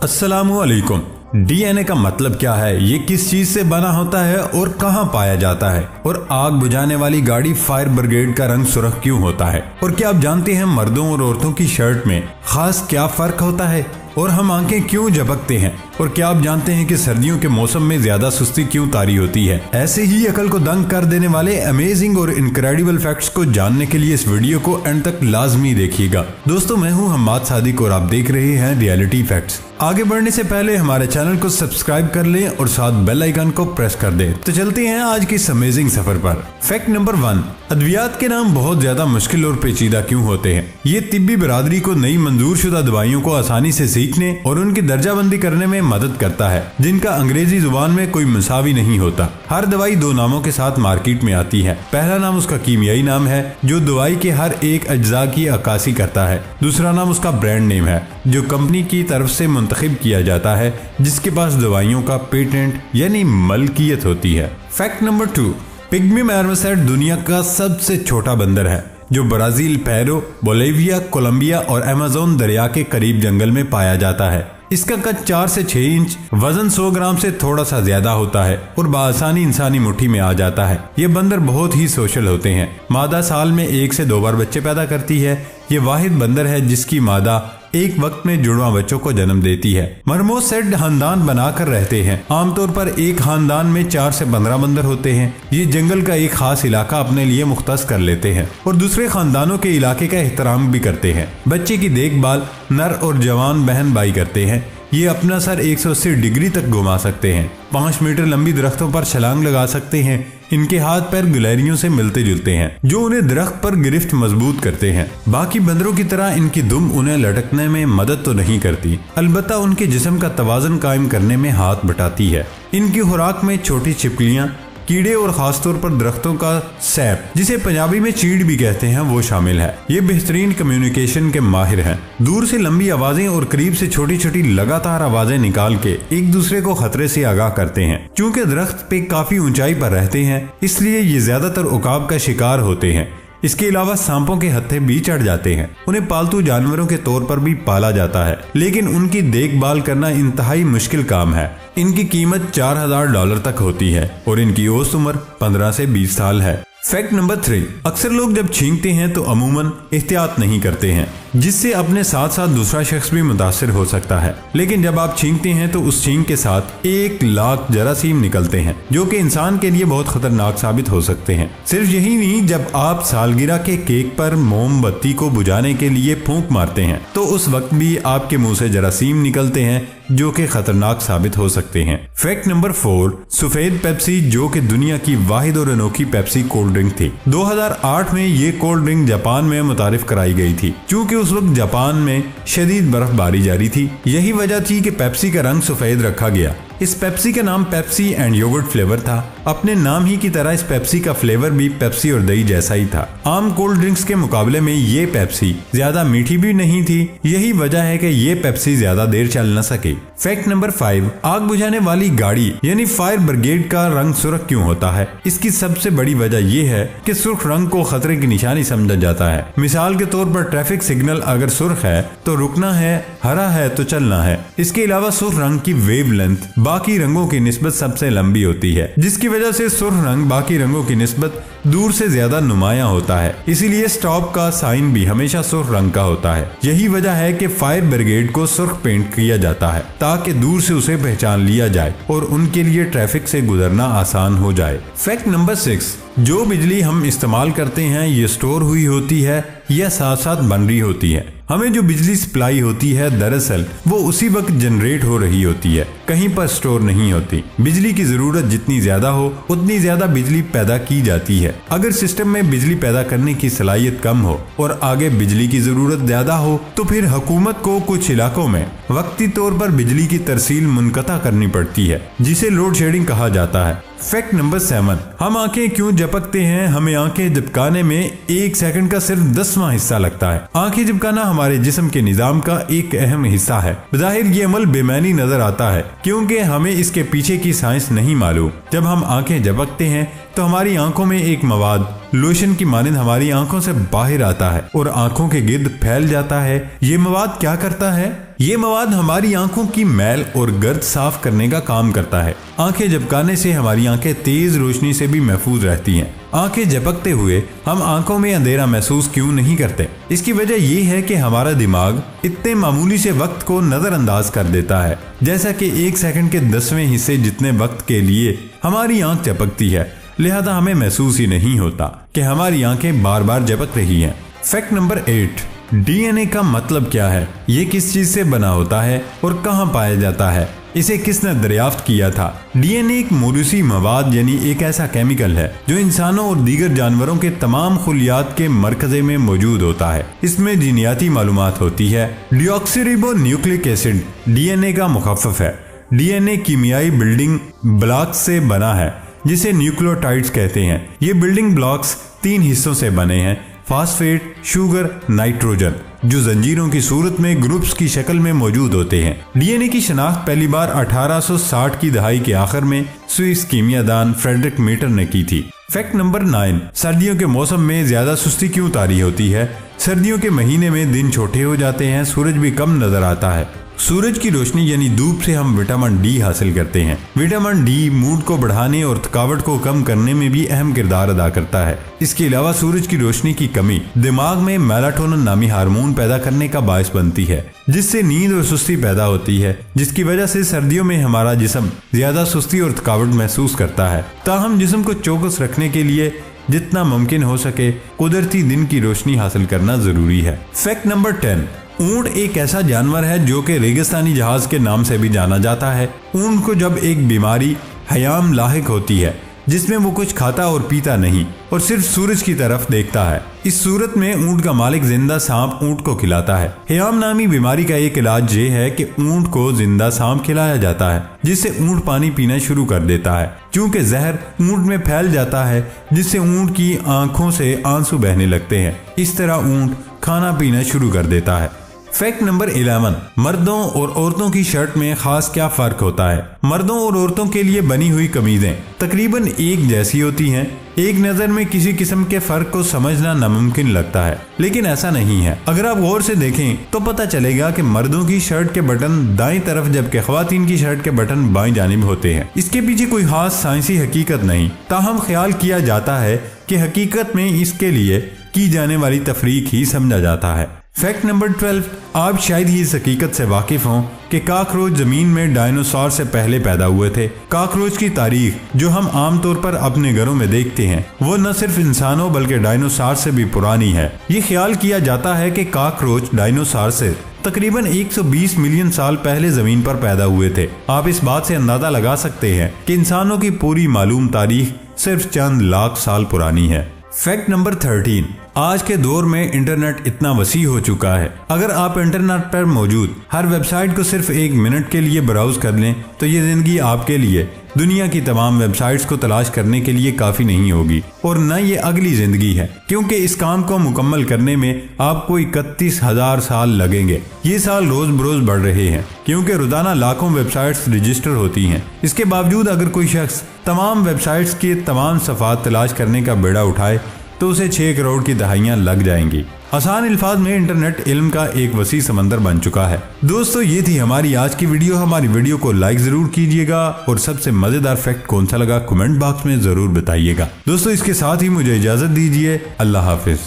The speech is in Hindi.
अस्सलामुअलैकुम। डीएनए का मतलब क्या है, ये किस चीज से बना होता है और कहाँ पाया जाता है, और आग बुझाने वाली गाड़ी फायर ब्रिगेड का रंग सुर्ख क्यों होता है, और क्या आप जानते हैं मर्दों और औरतों की शर्ट में खास क्या फर्क होता है, और हम आंखें क्यों झपकते हैं, और क्या आप जानते हैं कि सर्दियों के मौसम में ज्यादा सुस्ती क्यों तारी होती है। ऐसे ही अकल को दंग कर देने वाले अमेजिंग और इनक्रेडिबल फैक्ट्स को जानने के लिए इस वीडियो को एंड तक लाजमी देखिएगा। दोस्तों, मैं हूं हम्माद सादिक और आप देख रहे हैं रियलिटी फैक्ट्स। आगे बढ़ने से पहले हमारे चैनल को सब्सक्राइब कर लें और साथ बेल आइकन को प्रेस कर दें। तो चलते हैं आज की इस अमेजिंग सफर पर। फैक्ट नंबर 1, अद्वियात के नाम बहुत ज्यादा मुश्किल और पेचीदा क्यों होते हैं। ये तिब्बी बरादरी को नई मंजूर शुदा दवाइयों को आसानी से सीखने और उनकी दर्जाबंदी करने में मदद करता है, जिनका अंग्रेजी जुबान में कोई मुसावी नहीं होता। हर दवाई 2 नामों के साथ मार्केट में आती है। पहला नाम उसका कीमियाई नाम है, जो दवाई के हर एक अज्जा की अक्कासी करता है। दूसरा नाम उसका ब्रांड नेम है, जो कंपनी की तरफ से मुंतखब किया जाता है, जिसके पास दवाइयों का पेटेंट यानी मलकियत होती है। फैक्ट नंबर 2, पिग्मी मार्मोसेट दुनिया का सबसे छोटा बंदर है, जो ब्राजील, पेरू, बोलिविया, कोलंबिया और अमेज़न दरिया के करीब जंगल में पाया जाता है। इसका कद 4 से 6 इंच, वजन 100 ग्राम से थोड़ा सा ज्यादा होता है और बआसानी इंसानी मुट्ठी में आ जाता है। ये बंदर बहुत ही सोशल होते हैं। मादा साल में 1 से 2 बार बच्चे पैदा करती है। ये वाहिद बंदर है जिसकी मादा एक वक्त में जुड़वा बच्चों को जन्म देती है। मार्मोसेट खानदान बनाकर रहते हैं। आमतौर पर एक खानदान में 4 से 15 बंदर होते हैं। ये जंगल का एक खास इलाका अपने लिए मुख्तस कर लेते हैं और दूसरे खानदानों के इलाके का एहतराम भी करते हैं। बच्चे की देखभाल नर और जवान बहन भाई करते हैं। ये अपना सर 180 डिग्री तक घुमा सकते हैं। 5 मीटर लंबी दरख्तों पर छलांग लगा सकते हैं। इनके हाथ पैर गिलहरियों से मिलते जुलते हैं, जो उन्हें दरख्त पर गिरफ्त मजबूत करते हैं। बाकी बंदरों की तरह इनकी दुम उन्हें लटकने में मदद तो नहीं करती, अलबत्ता उनके जिस्म का तवाज़ुन कायम करने में हाथ बटाती है। इनकी खुराक में छोटी छिपकलियां, कीड़े और खासतौर पर दरख्तों का सैप, जिसे पंजाबी में चीड़ भी कहते हैं, वो शामिल है। ये बेहतरीन कम्युनिकेशन के माहिर हैं। दूर से लंबी आवाजें और करीब से छोटी छोटी लगातार आवाजें निकाल के एक दूसरे को खतरे से आगाह करते हैं। चूंकि दरख्त पे काफी ऊंचाई पर रहते हैं, इसलिए ये ज्यादातर उकाब का शिकार होते हैं। इसके अलावा सांपों के हत्थे भी चढ़ जाते हैं। उन्हें पालतू जानवरों के तौर पर भी पाला जाता है, लेकिन उनकी देखभाल करना इंतहाई मुश्किल काम है। इनकी कीमत $4000 तक होती है और इनकी औसत उम्र 15 से 20 साल है। फैक्ट नंबर 3, अक्सर लोग जब छींकते हैं तो अमूमन एहतियात नहीं करते हैं, जिससे अपने साथ साथ दूसरा शख्स भी मुतासिर हो सकता है। लेकिन जब आप छींकते हैं तो उस छींक के साथ 1 लाख जरासीम निकलते हैं, जो कि इंसान के लिए बहुत खतरनाक साबित हो सकते हैं। सिर्फ यही नहीं, जब आप सालगिरह के केक पर मोमबत्ती को बुझाने के लिए फूंक मारते हैं तो उस वक्त भी आपके मुंह से जरासीम निकलते हैं, जो कि खतरनाक साबित हो सकते हैं। फैक्ट नंबर 4, सफेद पेप्सी, जो कि दुनिया की वाहिद और अनोखी पेप्सी कोल्ड ड्रिंक थी। 2008 में ये कोल्ड ड्रिंक जापान में मुतारिफ कराई गई थी, क्योंकि उस वक्त जापान में शदीद बर्फबारी जारी थी। यही वजह थी कि पेप्सी का रंग सफेद रखा गया। इस पेप्सी का नाम पेप्सी एंड योगर्ट फ्लेवर था। अपने नाम ही की तरह इस पेप्सी का फ्लेवर भी पेप्सी और दही जैसा ही था। आम कोल्ड ड्रिंक्स के मुकाबले में ये पेप्सी ज्यादा मीठी भी नहीं थी। यही वजह है कि ये पेप्सी ज्यादा देर चल न सके। फैक्ट नंबर 5, आग बुझाने वाली गाड़ी यानी फायर ब्रिगेड का रंग सुर्ख क्यों होता है। इसकी सबसे बड़ी वजह यह है कि सुर्ख रंग को खतरे की निशानी समझा जाता है। मिसाल के तौर पर ट्रैफिक सिग्नल अगर सुर्ख है तो रुकना है, हरा है तो चलना है। इसके अलावा सुर्ख रंग की वेव लेंथ बाकी रंगों की निस्बत सबसे लंबी होती है, जिसकी वजह से सुर्ख रंग बाकी रंगों की निस्बत दूर से ज्यादा नुमाया होता है। इसीलिए स्टॉप का साइन भी हमेशा सुर्ख रंग का होता है। यही वजह है कि फायर ब्रिगेड को सुर्ख पेंट किया जाता है, ताकि दूर से उसे पहचान लिया जाए और उनके लिए ट्रैफिक से गुजरना आसान हो जाए। फैक्ट नंबर 6, जो बिजली हम इस्तेमाल करते हैं ये स्टोर हुई होती है या साथ साथ बन रही होती है। हमें जो बिजली सप्लाई होती है दरअसल वो उसी वक्त जनरेट हो रही होती है, कहीं पर स्टोर नहीं होती। बिजली की जरूरत जितनी ज्यादा हो उतनी ज्यादा बिजली पैदा की जाती है। अगर सिस्टम में बिजली पैदा करने की सलाहियत कम हो और आगे बिजली की जरूरत ज्यादा हो तो फिर हुकूमत को कुछ इलाकों में वक्ती तौर पर बिजली की तरसील मुनक़ता करनी पड़ती है, जिसे लोड शेडिंग कहा जाता है। फैक्ट नंबर 7, हम आंखें क्यों झपकते हैं। हमें आंखें झपकाने में 1 सेकंड का सिर्फ 10वां हिस्सा लगता है। आंखें झपकाना हमारे जिस्म के निजाम का एक अहम हिस्सा है। बज़ाहिर ये अमल बेमानी नजर आता है, क्योंकि हमें इसके पीछे की साइंस नहीं मालूम। जब हम आंखें झपकते हैं तो हमारी आंखों में एक मवाद लोशन की मानिंद हमारी आंखों से बाहर आता है और आंखों के गिर्द फैल जाता है। ये मवाद क्या करता है? ये मवाद हमारी आंखों की मैल और गर्द साफ करने का काम करता है। आंखें झपकाने से हमारी आंखें तेज रोशनी से भी महफूज रहती हैं। आंखें झपकते हुए हम आंखों में अंधेरा महसूस क्यों नहीं करते? इसकी वजह ये है कि हमारा दिमाग इतने मामूली से वक्त को नजरअंदाज कर देता है, जैसा कि 1 सेकंड के 10वें हिस्से जितने वक्त के लिए हमारी आंख झपकती है। लिहाजा हमें महसूस ही नहीं होता कि हमारी आंखें बार बार झपक रही हैं। फैक्ट नंबर 8, डीएनए का मतलब क्या है? ये किस चीज से बना होता है और कहाँ पाया जाता है? इसे किसने दरियाफ्त किया था? डीएनए एक मौरूसी मवाद यानी एक ऐसा केमिकल है जो इंसानों और दीगर जानवरों के तमाम खुलियात के मरकजे में मौजूद होता है। इसमें जीनियाती मालूमात होती है। डीऑक्सीरिबोन्यूक्लिक एसिड डीएनए का मुखफ़्फ़ है। डीएनए कीमियाई बिल्डिंग ब्लॉक्स से बना है जिसे न्यूक्लियोटाइड्स कहते हैं। ये बिल्डिंग ब्लॉक्स 3 हिस्सों से बने हैं, फास्फेट, शुगर, नाइट्रोजन, जो जंजीरों की सूरत में ग्रुप्स की शक्ल में मौजूद होते हैं। डीएनए की शनाख्त पहली बार 1860 की दहाई के आखिर में स्विस कीमियादान फ्रेडरिक मीटर ने की थी। फैक्ट नंबर 9, सर्दियों के मौसम में ज्यादा सुस्ती क्यों तारी होती है? सर्दियों के महीने में दिन छोटे हो जाते हैं, सूरज भी कम नजर आता है। सूरज की रोशनी यानी धूप से हम विटामिन डी हासिल करते हैं। विटामिन डी मूड को बढ़ाने और थकावट को कम करने में भी अहम किरदार अदा करता है। इसके अलावा सूरज की रोशनी की कमी दिमाग में मेलाटोनिन नामी हार्मोन पैदा करने का बायस बनती है, जिससे नींद और सुस्ती पैदा होती है, जिसकी वजह से सर्दियों में हमारा जिस्म ज्यादा सुस्ती और थकावट महसूस करता है। ताहम जिस्म को चौकस रखने के लिए जितना मुमकिन हो सके कुदरती दिन की रोशनी हासिल करना जरूरी है। फैक्ट नंबर 10, ऊंट एक ऐसा जानवर है जो कि रेगिस्तानी जहाज के नाम से भी जाना जाता है। ऊंट को जब एक बीमारी हयाम लाहिक होती है जिसमें वो कुछ खाता और पीता नहीं और सिर्फ सूरज की तरफ देखता है, इस सूरत में ऊंट का मालिक जिंदा सांप ऊंट को खिलाता है। हयाम नामी बीमारी का एक इलाज ये है कि ऊंट को जिंदा सांप खिलाया जाता है, जिससे ऊंट पानी पीना शुरू कर देता है। क्योंकि जहर ऊंट में फैल जाता है, जिससे ऊंट की आंखों से आंसू बहने लगते हैं। इस तरह ऊंट खाना पीना शुरू कर देता है। फैक्ट नंबर 11, मर्दों और औरतों की शर्ट में खास क्या फर्क होता है? मर्दों और औरतों के लिए बनी हुई कमीजें तकरीबन एक जैसी होती हैं। एक नजर में किसी किस्म के फर्क को समझना नामुमकिन लगता है, लेकिन ऐसा नहीं है। अगर आप गौर से देखें तो पता चलेगा कि मर्दों की शर्ट के बटन दाईं तरफ जबकि ख्वातीन की शर्ट के बटन बाईं जानिब होते हैं। इसके पीछे कोई खास साइंसी हकीकत नहीं, ताहम ख्याल किया जाता है कि हकीकत में इसके लिए की जाने वाली तफरीक ही समझा जाता है। फैक्ट नंबर 12, आप शायद ही इस हकीकत से वाकिफ हों कि काकरोच जमीन में डायनासोर से पहले पैदा हुए थे। काकरोच की तारीख जो हम आमतौर पर अपने घरों में देखते हैं वो न सिर्फ इंसानों बल्कि डायनासोर से भी पुरानी है। ये ख्याल किया जाता है कि काकरोच डायनासोर से तकरीबन 120 मिलियन साल पहले जमीन पर पैदा हुए थे। आप इस बात से अंदाजा लगा सकते हैं कि इंसानों की पूरी मालूम तारीख सिर्फ चंद लाख साल पुरानी है। फैक्ट नंबर 13, आज के दौर में इंटरनेट इतना वसी हो चुका है, अगर आप इंटरनेट पर मौजूद हर वेबसाइट को सिर्फ 1 मिनट के लिए ब्राउज कर लें तो ये जिंदगी आपके लिए दुनिया की तमाम वेबसाइट्स को तलाश करने के लिए काफी नहीं होगी, और न ये अगली जिंदगी है, क्योंकि इस काम को मुकम्मल करने में आपको 31,000 साल लगेंगे। ये साल रोज बरोज बढ़ रहे हैं क्योंकि रोजाना लाखों वेबसाइट्स रजिस्टर होती हैं। इसके बावजूद अगर कोई शख्स तमाम वेबसाइट्स के तमाम सफ़ात तलाश करने का बेड़ा उठाए तो उसे 6 करोड़ की दहाइयाँ लग जाएंगी। आसान अल्फाज में इंटरनेट इल्म का एक वसी समंदर बन चुका है। दोस्तों, ये थी हमारी आज की वीडियो। हमारी वीडियो को लाइक जरूर कीजिएगा और सबसे मजेदार फैक्ट कौन सा लगा कमेंट बॉक्स में जरूर बताइएगा। दोस्तों, इसके साथ ही मुझे इजाजत दीजिए। अल्लाह हाफिज।